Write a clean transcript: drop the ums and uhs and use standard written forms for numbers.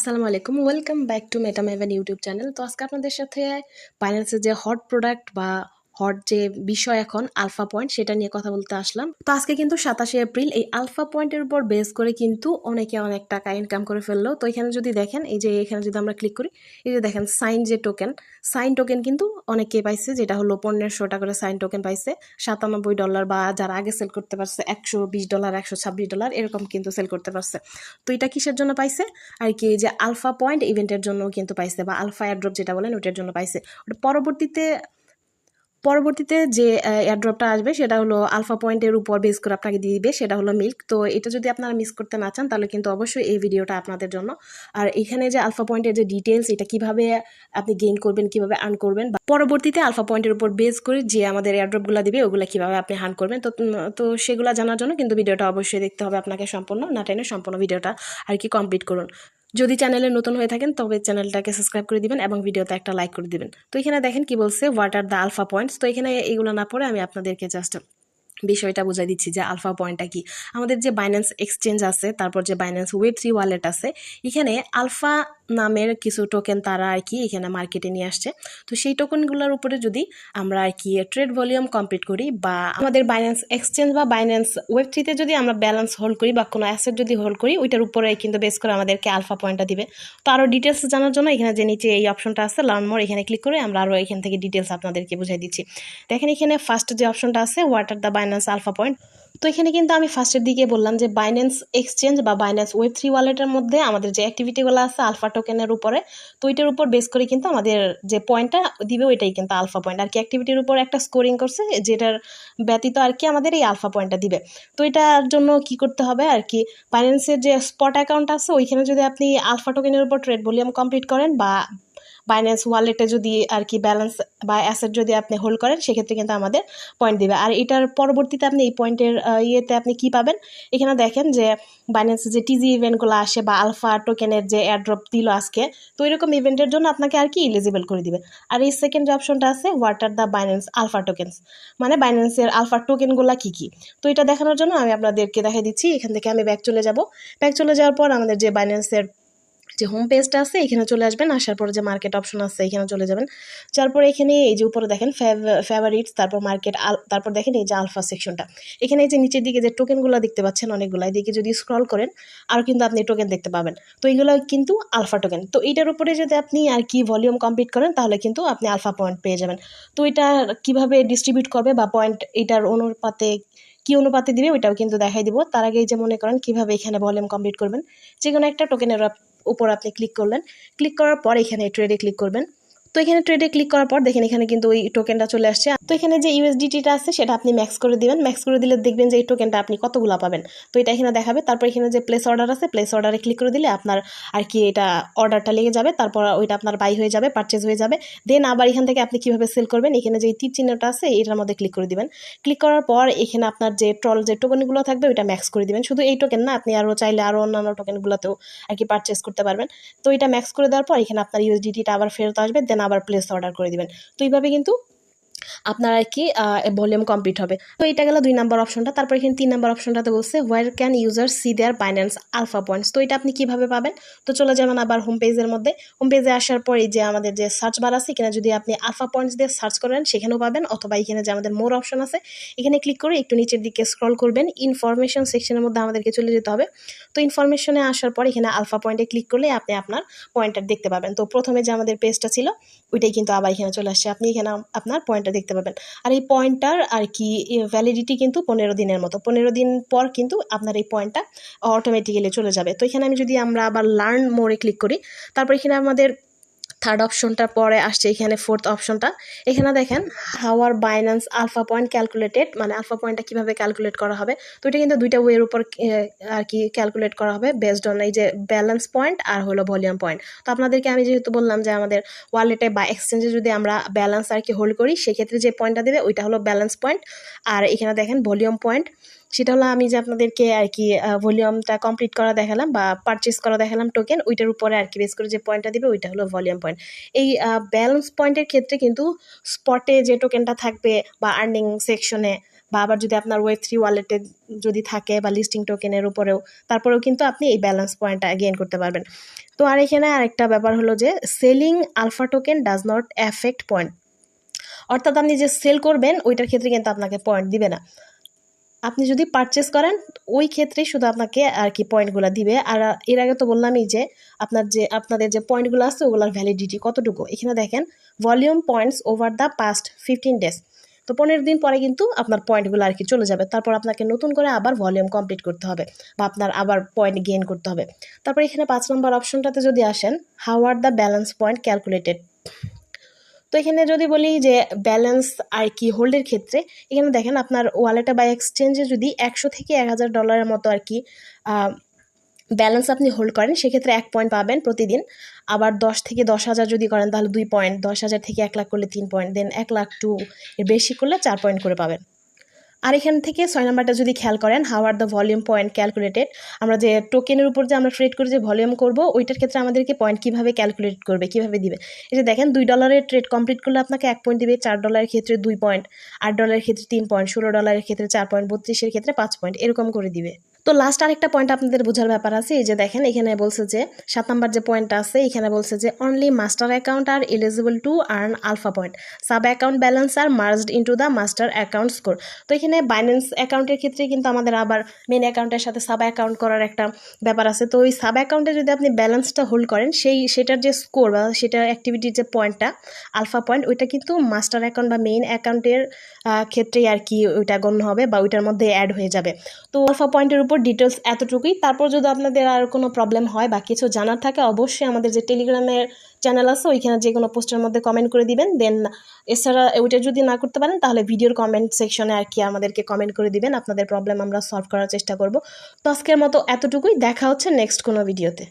আসসালামু আলাইকুম, welcome back to মেটামেভেন ইউটিউব চ্যানেল। তো আজকে আপনাদের সাথে বাইন্যান্সের যে হট প্রোডাক্ট বা হট যে বিষয় এখন আলফা পয়েন্ট সেটা নিয়ে কথা বলতে আসলাম। তো আজকে কিন্তু 27 এপ্রিল এই আলফা পয়েন্টের উপর বেস করে কিন্তু অনেকে অনেক টাকা ইনকাম করে ফেললো। তো এখানে যদি দেখেন, এই যে এখানে যদি আমরা ক্লিক করি, এই যে দেখেন সাইন টোকেন কিন্তু অনেকে পাইছে, যেটা হলো 1500 টাকা করে সাইন টোকেন পাইছে। $97 বা যারা আগে সেল করতে পারছে $120, $126 এরকম কিন্তু সেল করতে পারছে। তো এটা কিসের জন্য পাইছে আর কি, যে আলফা পয়েন্ট ইভেন্টের জন্য কিন্তু পাইছে, বা আলফা এয়ারড্রপ যেটা বলেন ওটার জন্য পাইছে। ওটা পরবর্তীতে যে এয়ারড্রপটা আসবে সেটা হলো আলফা পয়েন্টের উপর বেস করে আপনাকে দিয়ে দিবে, সেটা হলো মিল্ক। তো এটা যদি আপনারা মিস করতে না চান তাহলে কিন্তু অবশ্যই এই ভিডিওটা আপনাদের জন্য। আর এখানে যে আলফা পয়েন্টের যে ডিটেলস, এটা কিভাবে আপনি গেইন করবেন, কিভাবে আর্ন করবেন, বা পরবর্তীতে আলফা পয়েন্টের উপর বেস করে যে আমাদের এয়ারড্রপগুলো দিবে ওগুলো কিভাবে আপনি আর্ন করবেন, তো সেগুলো জানার জন্য কিন্তু ভিডিওটা অবশ্যই দেখতে হবে আপনাকে, সম্পূর্ণ না টেনে সম্পূর্ণ ভিডিওটা আর কি কমপ্লিট করুন। যদি চ্যানেলে নতুন হয়ে থাকেন তবে চ্যানেলটাকে সাবস্ক্রাইব করে দিবেন এবং ভিডিওতে একটা লাইক করে দিবেন। তো এখানে দেখেন কি বলছে, what are the alpha points. তো এখানে এগুলো না পড়ে আমি আপনাদেরকে জাস্ট বিষয়টা বুঝাই দিচ্ছি যে আলফা পয়েন্টটা কি। আমাদের যে বাইন্যান্স এক্সচেঞ্জ আছে, তারপর যে বাইন্যান্স ওয়েব3 ওয়ালেট আছে, এখানে আলফা নামের কিছু টোকেন তারা আর কি এখানে মার্কেটে নিয়ে আসছে। তো সেই টোকেনগুলোর উপরে যদি আমরা আর কি ট্রেড ভলিউম কমপ্লিট করি, বা আমাদের বাইন্যান্স এক্সচেঞ্জ বা বাইন্যান্স ওয়েব3তে যদি আমরা ব্যালেন্স হোল্ড করি বা কোনো অ্যাসেট যদি হোল্ড করি, ওইটার উপরে কিন্তু বেস করে আমাদেরকে আলফা পয়েন্টটা দিবে। তো আরও ডিটেলস জানার জন্য এখানে যে নিচে এই অপশনটা আছে লার্ন মোর, এখানে ক্লিক করে আমরা আরও এখান থেকে ডিটেলস আপনাদেরকে বুঝাই দিচ্ছি। দেখেন এখানে ফার্স্ট যে অপশনটা আছে, what are the Binance alpha point. তো এখানে কিন্তু আমি ফার্স্টের দিকে বললাম যে বাইন্যান্স এক্সচেঞ্জ বা বাইন্যান্স ওয়েব3 ওয়ালেটের মধ্যে আমাদের যে অ্যাক্টিভিটিগুলো আছে আলফা টোকেনের উপরে, তো ওইটার উপর বেস করে কিন্তু আমাদের যে পয়েন্টটা দিবে ওইটাই কিন্তু আলফা পয়েন্ট আর কি। অ্যাক্টিভিটির উপর একটা স্কোরিং করছে, যেটার ব্যতীত আর কি আমাদের এই আলফা পয়েন্টটা দিবে। তো এটার জন্য কি করতে হবে আর কি, বাইন্যান্সের যে স্পট অ্যাকাউন্ট আছে ওইখানে যদি আপনি আলফা টোকেনের উপর ট্রেড ভলিউম কমপ্লিট করেন, বা বাইন্যান্স ওয়ালেটে যদি আর কি ব্যালেন্স বা অ্যাসেট যদি আপনি হোল্ড করেন, সেক্ষেত্রে কিন্তু আমাদের পয়েন্ট দিবে। আর এটার পরবর্তীতে আপনি এই পয়েন্টের ইয়েতে আপনি কি পাবেন, এখানে দেখেন যে বাইন্যান্সের যে টিজি ইভেন্টগুলো আসে বা আলফা টোকেনের যে এয়ারড্রপ দিল আজকে, তো এরকম ইভেন্টের জন্য আপনাকে আর কি এলিজিবল করে দিবে। আর এই সেকেন্ড যে অপশনটা আছে, what are the Binance alpha tokens, মানে বাইন্যান্সের আলফা টোকেনগুলো কী কী। তো এটা দেখানোর জন্য আমি আপনাদেরকে দেখাই দিচ্ছি। এখান থেকে আমি ব্যাক চলে যাব। ব্যাক চলে যাওয়ার পর আমাদের যে বাইন্যান্সের যে হোম পেজটা আছে এখানে চলে আসবেন। আসার পরে যে মার্কেট অপশন আছে এখানে চলে যাবেন। যার পরে এখানে এই যে উপরে দেখেন ফেভারিটস, তারপর মার্কেট, তারপর দেখেন এই যে আলফা সেকশনটা। এখানে এই যে নিচের দিকে যে টোকেনগুলো দেখতে পাচ্ছেন অনেকগুলো, এদিকে যদি স্ক্রল করেন আর কিন্তু আপনি টোকেন দেখতে পাবেন। তো এইগুলো কিন্তু আলফা টোকেন। তো এইটার উপরে যদি আপনি আর কি ভলিউম কমপ্লিট করেন তাহলে কিন্তু আপনি আলফা পয়েন্ট পেয়ে যাবেন। তো এটা কিভাবে ডিস্ট্রিবিউট করবে বা পয়েন্ট এটার অনুপাতে কি অনুপাতে দিবে ওইটাও কিন্তু দেখাই দিব। তার আগে যে মনে করেন কিভাবে এখানে ভলিউম কমপ্লিট করবেন, যে কোনো একটা টোকেনের উপর আপনি ক্লিক করলেন। ক্লিক করার পর এখানে ট্রেডে ক্লিক করবেন। তো এখানে ট্রেডে ক্লিক করার পর দেখেন এখানে কিন্তু ওই টোকেনটা চলে আসছে। তো এখানে যে ইউএসডিটিটা আছে সেটা আপনি ম্যাক্স করে দিবেন। ম্যাক্স করে দিলে দেখবেন যে এই টোকেনটা আপনি কতগুলো পাবেন। তো এটা এখানে দেখাবে। তারপর এখানে যে প্লেস অর্ডার আছে, প্লেস অর্ডারে ক্লিক করে দিলে আপনার আর কি এটা অর্ডারটা লেগে যাবে। তারপর ওইটা আপনার বাই হয়ে যাবে, পারচেজ হয়ে যাবে। দেন আবার এখান থেকে আপনি কিভাবে সেল করবেন, এখানে যে তীর চিহ্নটা আছে এটার মধ্যে ক্লিক করে দিবেন। ক্লিক করার পর এখানে আপনার যে যে টোকেনগুলো থাকবে ওইটা ম্যাক্স করে দিবেন। শুধু এই টোকেন না, আপনি আরও চাইলে আরও অন্যান্য টোকেনগুলোতেও আর কি পারচেজ করতে পারবেন। তো এটা ম্যাক্স করে দেওয়ার পর এখানে আপনার ইউএসডিটিটা আবার ফেরত আসবে, দেন আবার প্লেস অর্ডার করে দিবেন। তো এইভাবে কিন্তু আপনার আর কি ভলিউম কমপ্লিট হবে। তো এটা গেল 2 নাম্বার অপশনটা। তারপর এখানে 3 নাম্বার অপশনটাতে বলছে where can user see their Binance alpha points. তো এটা আপনি কিভাবে পাবেন, তো চলে যাবেন আবার হোম পেজের মধ্যে। হোম পেজে আসার পর এই যে আমাদের যে সার্চ বার আছে, এখানে যদি আপনি আলফা পয়েন্টস দিয়ে সার্চ করেন সেখানেও পাবেন, অথবা এখানে যে আমাদের মোর অপশন আছে এখানে ক্লিক করে একটু নিচের দিকে স্ক্রল করবেন। ইনফরমেশন সেকশনের মধ্যে আমাদেরকে চলে যেতে হবে। তো ইনফরমেশনে আসার পর এখানে আলফা পয়েন্টে ক্লিক করলে আপনি আপনার পয়েন্টার দেখতে পাবেন। তো প্রথমে যে আমাদের পেজটা ছিল ওইটাই কিন্তু আবার এখানে চলে আসছে, আপনি এখানে আপনার পয়েন্টটা দেখতে পাবেন। আর এই পয়েন্টটার আর কি ভ্যালিডিটি কিন্তু 15 দিনের মতো। 15 দিন পর কিন্তু আপনার এই পয়েন্টটা অটোমেটিক্যালি চলে যাবে। তো এখানে আমরা আবার লার্ন মোরে ক্লিক করি। তারপর এখানে আমাদের থার্ড অপশনটার পরে আসছে এখানে ফোর্থ অপশনটা। এখানে দেখেন হাওয়ার বাইন্যান্স আলফা পয়েন্ট ক্যালকুলেটেড, মানে আলফা পয়েন্টটা কীভাবে ক্যালকুলেট করা হবে। তো এটা কিন্তু দুইটা ওয়ের উপর আর কি ক্যালকুলেট করা হবে, বেসড অন এই যে ব্যালেন্স পয়েন্ট আর হলো ভলিউম পয়েন্ট। তো আপনাদেরকে আমি যেহেতু বললাম যে আমাদের ওয়ালেটে বা এক্সচেঞ্জে যদি আমরা ব্যালেন্স আর কি হোল্ড করি, সেক্ষেত্রে যে পয়েন্টটা দেবে ওইটা হলো ব্যালেন্স পয়েন্ট। আর এখানে দেখেন ভলিউম পয়েন্ট, সেটা হলো আমি যে আপনাদেরকে আর কি ভলিউমটা কমপ্লিট করা দেখালাম বা পারচেস করা দেখালাম টোকেন, ওইটার উপরে আর কি বেস করে যে পয়েন্টটা দিবে ওইটা হলো ভলিউম পয়েন্ট। এই ব্যালেন্স পয়েন্টের ক্ষেত্রে কিন্তু স্পটে যে টোকেনটা থাকবে বা আর্নিং সেকশনে বা আবার যদি আপনার Web3 ওয়ালেটে যদি থাকে বা লিস্টিং টোকেনের উপরেও, তারপরেও কিন্তু আপনি এই ব্যালেন্স পয়েন্টটা গেইন করতে পারবেন। তো আর এখানে আরেকটা ব্যাপার হলো যে selling alpha token does not affect point, অর্থাৎ আপনি যে সেল করবেন ওইটার ক্ষেত্রে কিন্তু আপনাকে পয়েন্ট দিবে না। আপনি যদি পারচেস করেন ওই ক্ষেত্রেই শুধু আপনাকে আর কি পয়েন্টগুলো দিবে। আর এর আগে তো বললামই যে আপনাদের যে পয়েন্টগুলো আছে ওগুলোর ভ্যালিডিটি কতটুকু। এখানে দেখেন volume points over the past 15 days, তো 15 দিন পরে কিন্তু আপনার পয়েন্টগুলো আর কি চলে যাবে। তারপর আপনাকে নতুন করে আবার ভলিউম কমপ্লিট করতে হবে বা আপনার আবার পয়েন্ট গেইন করতে হবে। তারপর এখানে 5 নম্বর অপশনটাতে যদি আসেন, how are the balance point calculated. তো এখানে যদি বলি যে ব্যালেন্স আর কি হোল্ডের ক্ষেত্রে, এখানে দেখেন আপনার ওয়ালেটে বা এক্সচেঞ্জে যদি 100 থেকে 1000 ডলারের মতো আর কি ব্যালেন্স আপনি হোল্ড করেন, সেক্ষেত্রে 1 পয়েন্ট পাবেন প্রতিদিন। আবার 10 থেকে 10,000 যদি করেন তাহলে 2 পয়েন্ট, 10,000 থেকে 1 লাখ করলে 3 পয়েন্ট, দেন 1 লাখ টু এর বেশি করলে 4 পয়েন্ট করে পাবেন। আর এখান থেকে 6 নাম্বারটা যদি খেয়াল করেন, how are the volume point calculated, আমরা যে টোকেনের উপর যে আমরা ট্রেড করে যে ভলিউম করব ওইটার ক্ষেত্রে আমাদেরকে পয়েন্ট কীভাবে ক্যালকুলেট করবে, কীভাবে দিবে। এই যে দেখেন $2 ট্রেড কমপ্লিট করলে আপনাকে 1 পয়েন্ট দিবে, $4 ক্ষেত্রে 2 পয়েন্ট, $8 ক্ষেত্রে 3 পয়েন্ট, $16 ক্ষেত্রে 4 পয়েন্ট, 32 ক্ষেত্রে 5 পয়েন্ট, এরকম করে দিবে। তো লাস্ট আরেকটা পয়েন্ট আপনাদের বোঝার ব্যাপার আছে। এই যে দেখেন এখানে বলছে যে 7 নাম্বার যে পয়েন্টটা আছে এখানে বলছে যে only master account are eligible to earn alpha point, sub account balance are merged into the master account score. তো এখানে বাইন্যান্স অ্যাকাউন্টের ক্ষেত্রে কিন্তু আমাদের আবার মেন অ্যাকাউন্টের সাথে সাব অ্যাকাউন্ট করার একটা ব্যাপার আছে। তো ওই সাব অ্যাকাউন্টে যদি আপনি ব্যালেন্সটা হোল্ড করেন সেটার যে স্কোর বা সেটার অ্যাক্টিভিটির যে পয়েন্টটা আলফা পয়েন্ট, ওইটা কিন্তু মাস্টার অ্যাকাউন্ট বা মেইন অ্যাকাউন্টের ক্ষেত্রেই আর কি ওইটা গণ্য হবে বা ওইটার মধ্যে অ্যাড হয়ে যাবে। তো আলফা পয়েন্টের উপর ডিটেলস এতটুকুই। তারপর যদি আপনাদের আর কোনো প্রবলেম হয় বা কিছু জানার থাকে অবশ্যই আমাদের যে টেলিগ্রামের চ্যানেল আছে ওইখানে যে কোনো পোস্টের মধ্যে কমেন্ট করে দিবেন। দেন এছাড়া ওইটা যদি না করতে পারেন তাহলে ভিডিওর কমেন্ট সেকশনে আর কি আমাদেরকে কমেন্ট করে দিবেন, আপনাদের প্রবলেম আমরা সলভ করার চেষ্টা করব। তো আজকের মতো এতটুকুই, দেখা হচ্ছে নেক্সট কোনো ভিডিওতে।